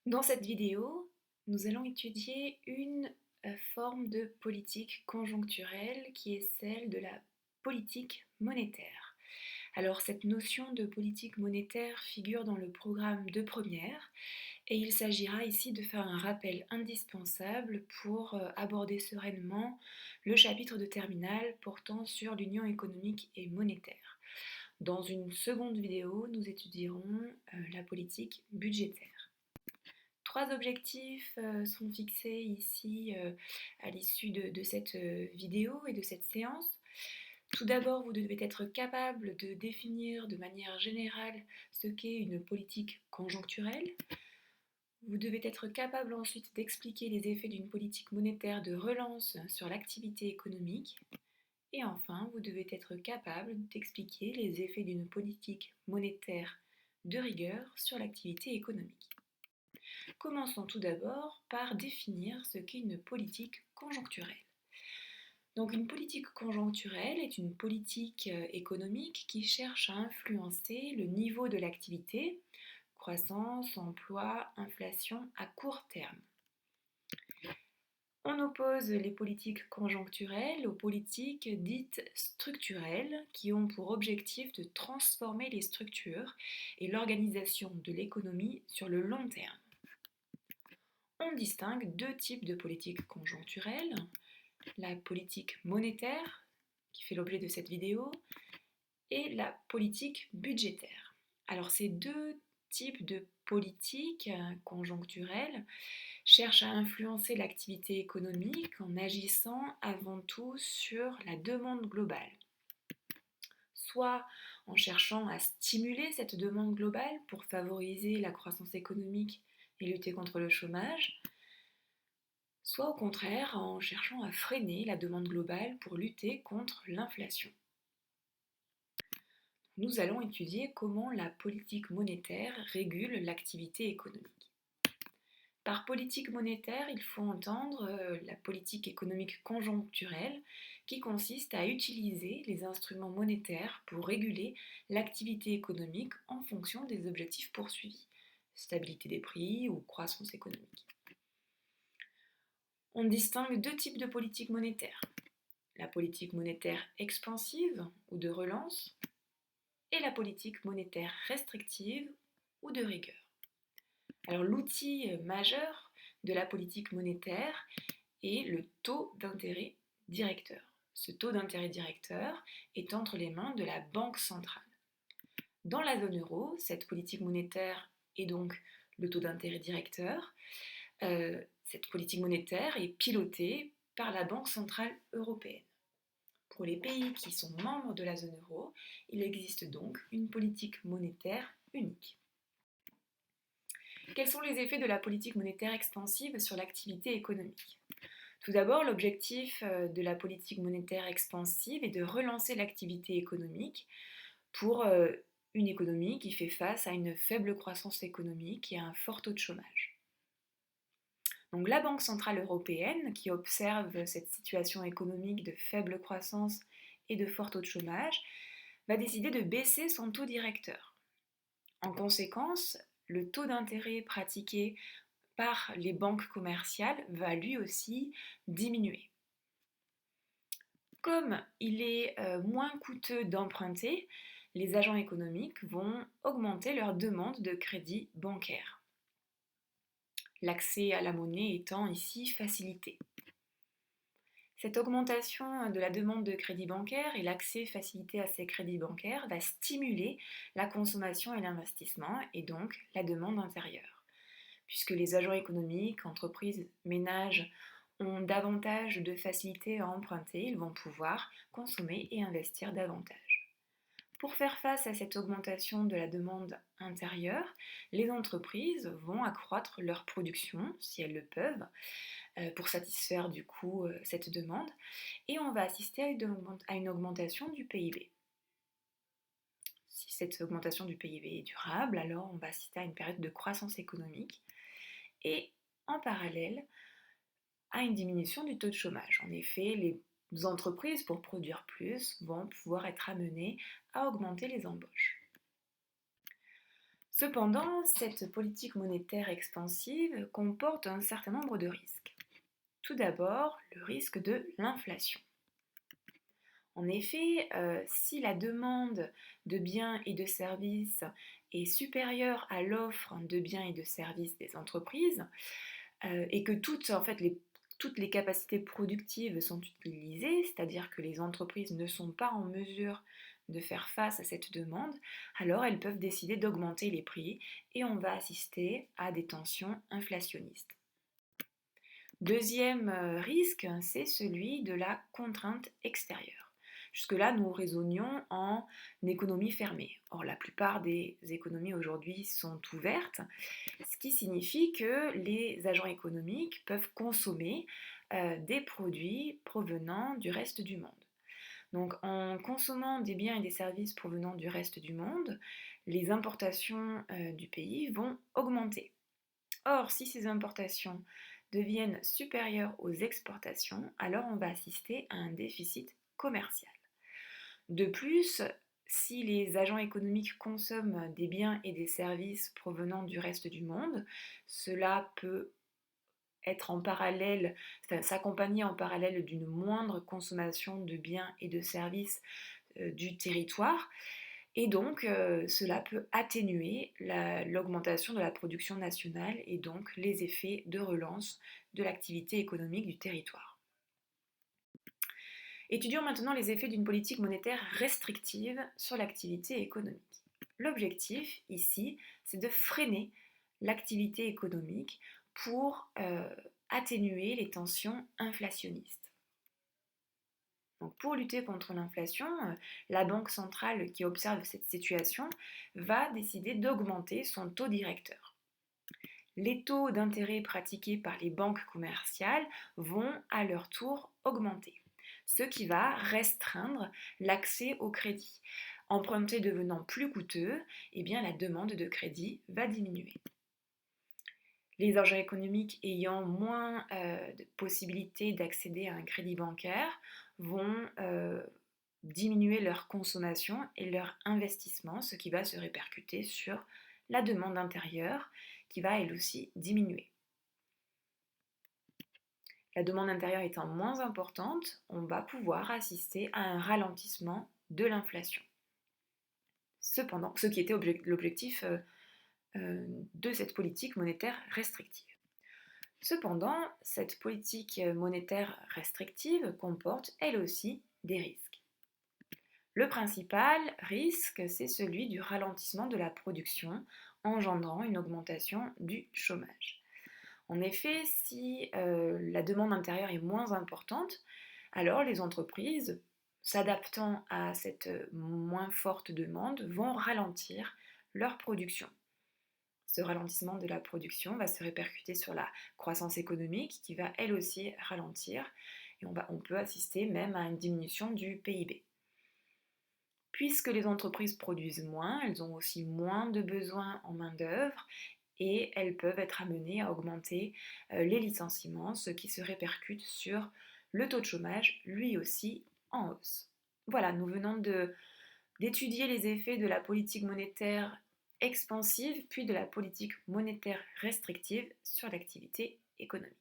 Dans cette vidéo, nous allons étudier une forme de politique conjoncturelle qui est celle de la politique monétaire. Alors cette notion de politique monétaire figure dans le programme de première et il s'agira ici de faire un rappel indispensable pour aborder sereinement le chapitre de terminale portant sur l'union économique et monétaire. Dans une seconde vidéo, nous étudierons la politique budgétaire. Trois objectifs sont fixés ici à l'issue de cette vidéo et de cette séance. Tout d'abord, vous devez être capable de définir de manière générale ce qu'est une politique conjoncturelle. Vous devez être capable ensuite d'expliquer les effets d'une politique monétaire de relance sur l'activité économique. Et enfin, vous devez être capable d'expliquer les effets d'une politique monétaire de rigueur sur l'activité économique. Commençons tout d'abord par définir ce qu'est une politique conjoncturelle. Donc une politique conjoncturelle est une politique économique qui cherche à influencer le niveau de l'activité, croissance, emploi, inflation à court terme. On oppose les politiques conjoncturelles aux politiques dites structurelles qui ont pour objectif de transformer les structures et l'organisation de l'économie sur le long terme. On distingue deux types de politiques conjoncturelles, la politique monétaire, qui fait l'objet de cette vidéo, et la politique budgétaire. Alors ces deux types de politiques conjoncturelles cherchent à influencer l'activité économique en agissant avant tout sur la demande globale, soit en cherchant à stimuler cette demande globale pour favoriser la croissance économique et lutter contre le chômage, soit au contraire en cherchant à freiner la demande globale pour lutter contre l'inflation. Nous allons étudier comment la politique monétaire régule l'activité économique. Par politique monétaire, il faut entendre la politique économique conjoncturelle qui consiste à utiliser les instruments monétaires pour réguler l'activité économique en fonction des objectifs poursuivis, stabilité des prix ou croissance économique. On distingue deux types de politique monétaire. La politique monétaire expansive ou de relance et la politique monétaire restrictive ou de rigueur. Alors l'outil majeur de la politique monétaire est le taux d'intérêt directeur. Ce taux d'intérêt directeur est entre les mains de la Banque centrale. Dans la zone euro, cette politique monétaire est donc le taux d'intérêt directeur. Cette politique monétaire est pilotée par la Banque centrale européenne. Pour les pays qui sont membres de la zone euro, il existe donc une politique monétaire unique. Quels sont les effets de la politique monétaire expansive sur l'activité économique ? Tout d'abord, l'objectif de la politique monétaire expansive est de relancer l'activité économique pour une économie qui fait face à une faible croissance économique et à un fort taux de chômage. Donc la Banque centrale européenne, qui observe cette situation économique de faible croissance et de fort taux de chômage, va décider de baisser son taux directeur. En conséquence, le taux d'intérêt pratiqué par les banques commerciales va lui aussi diminuer. Comme il est moins coûteux d'emprunter, les agents économiques vont augmenter leur demande de crédit bancaire. L'accès à la monnaie étant ici facilité. Cette augmentation de la demande de crédit bancaire et l'accès facilité à ces crédits bancaires va stimuler la consommation et l'investissement et donc la demande intérieure. Puisque les agents économiques, entreprises, ménages ont davantage de facilité à emprunter, ils vont pouvoir consommer et investir davantage. Pour faire face à cette augmentation de la demande intérieure, les entreprises vont accroître leur production, si elles le peuvent, pour satisfaire du coup cette demande, et on va assister à une augmentation du PIB. Si cette augmentation du PIB est durable, alors on va assister à une période de croissance économique et en parallèle à une diminution du taux de chômage. En effet, les entreprises, pour produire plus, vont pouvoir être amenées à augmenter les embauches. Cependant, cette politique monétaire expansive comporte un certain nombre de risques. Tout d'abord, le risque de l'inflation. En effet, si la demande de biens et de services est supérieure à l'offre de biens et de services des entreprises, et que toutes les capacités productives sont utilisées, c'est-à-dire que les entreprises ne sont pas en mesure de faire face à cette demande, alors elles peuvent décider d'augmenter les prix et on va assister à des tensions inflationnistes. Deuxième risque, c'est celui de la contrainte extérieure. Jusque-là, nous raisonnions en économie fermée. Or, la plupart des économies aujourd'hui sont ouvertes, ce qui signifie que les agents économiques peuvent consommer des produits provenant du reste du monde. Donc, en consommant des biens et des services provenant du reste du monde, les importations du pays vont augmenter. Or, si ces importations deviennent supérieures aux exportations, alors on va assister à un déficit commercial. De plus, si les agents économiques consomment des biens et des services provenant du reste du monde, cela peut être en parallèle, s'accompagner en parallèle d'une moindre consommation de biens et de services du territoire. Et donc, cela peut atténuer l'augmentation de la production nationale et donc les effets de relance de l'activité économique du territoire. Étudions maintenant les effets d'une politique monétaire restrictive sur l'activité économique. L'objectif ici, c'est de freiner l'activité économique pour atténuer les tensions inflationnistes. Donc pour lutter contre l'inflation, la Banque centrale qui observe cette situation va décider d'augmenter son taux directeur. Les taux d'intérêt pratiqués par les banques commerciales vont à leur tour augmenter, ce qui va restreindre l'accès au crédit. Emprunter devenant plus coûteux, eh bien la demande de crédit va diminuer. Les agents économiques ayant moins de possibilités d'accéder à un crédit bancaire vont diminuer leur consommation et leur investissement, ce qui va se répercuter sur la demande intérieure qui va elle aussi diminuer. La demande intérieure étant moins importante, on va pouvoir assister à un ralentissement de l'inflation. Cependant, ce qui était l'objectif de cette politique monétaire restrictive. Cependant, cette politique monétaire restrictive comporte elle aussi des risques. Le principal risque, c'est celui du ralentissement de la production, engendrant une augmentation du chômage. En effet, si la demande intérieure est moins importante, alors les entreprises, s'adaptant à cette moins forte demande, vont ralentir leur production. Ce ralentissement de la production va se répercuter sur la croissance économique qui va elle aussi ralentir et on peut assister même à une diminution du PIB. Puisque les entreprises produisent moins, elles ont aussi moins de besoins en main-d'œuvre et elles peuvent être amenées à augmenter les licenciements, ce qui se répercute sur le taux de chômage, lui aussi en hausse. Voilà, nous venons d'étudier les effets de la politique monétaire expansive, puis de la politique monétaire restrictive sur l'activité économique.